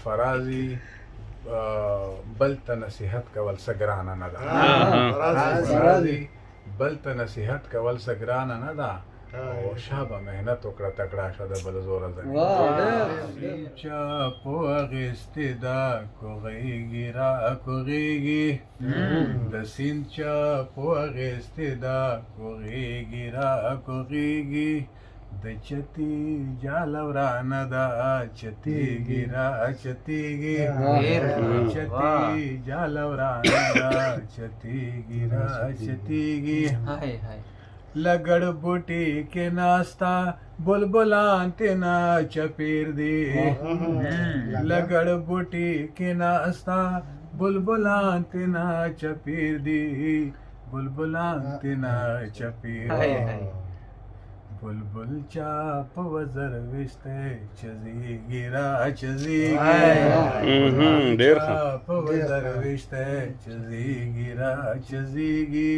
فرازي بل ته نصیحت کول څه ګرانه نه ده. فرازي بل ته نصیحت کول څه ګرانه نه ده او شابه مهنت وکړه تکړه شه د بل زوره زنګ چا په اخیستې ده کوغېږي را کوغېږي د سیند چا په اخیستې ده کوغېږي را کوغېږي د چتی جال ورانه ده چتیږي را چتیږي چتی جال ورانه ده چتیږي را چتیږي لگڑ بوٹی کے ناستا بلبلان تینا چپیر دی لگڑ بوٹی کے ناستا بلبلان تینا چپیر دی بلبلان تینا چپیر بلبل چاپ وزر وشتے چزیگی را چزیگی چاپ وزر وشتے چزیگی را چزیگی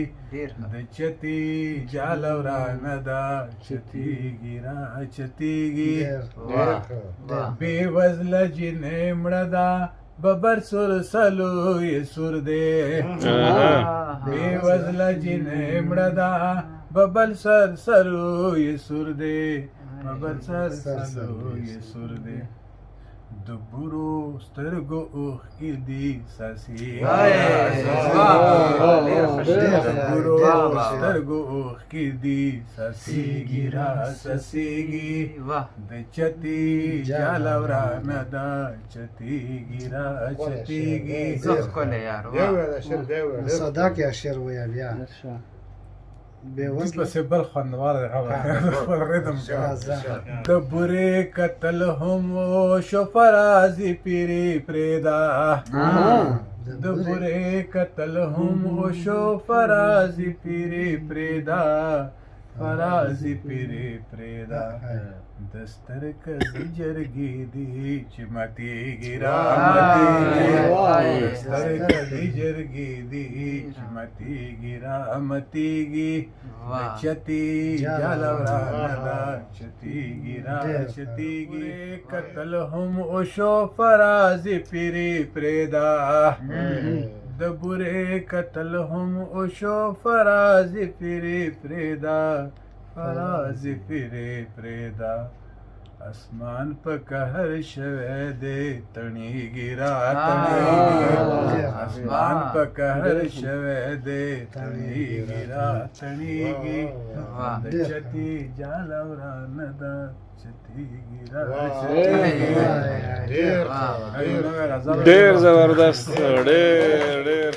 د چتی جالورانه دا چتیگی را چتیگی بے وزل جنې مړه دا ببر سر سلوی سر دے بے وزل جنې مړه دا ببل سر سروی سر دے ببل سر سروی سر دے دبرو سترگو اوخ کی دی ساسی دبرو سترگو اوخ کی دی ساسی گیرا ساسی گی د چتی جالورانه دا چتی گیرا چتی گی صدا کې اشعار ویا بیا بس بل خوندوار دی خپل ریتم د بورې قتل هم شو فرازي پیری پریدا د بورې قتل هم شو فرازي پیری پریدا فرازي پیری پریدا دستر کدی جرگی دی چمتیگی رامتیگی دستر کدی جرگی دی چمتیگی رامتیگی چتی جالورانه دا چتیگی را چتیگی قتل هم اوشو فرازی پیری پریدا د بورې قتل هم اوشو فرازي پیری پریدا فرازي پیری پریدا اسمان په قهر شوه دې تڼیږي را تڼیږي اسمان په قهر شوه دې تڼیږي را تڼیږي د چتی جالورانه دا چتیږي را چتیږي ډېر زبردست ډېر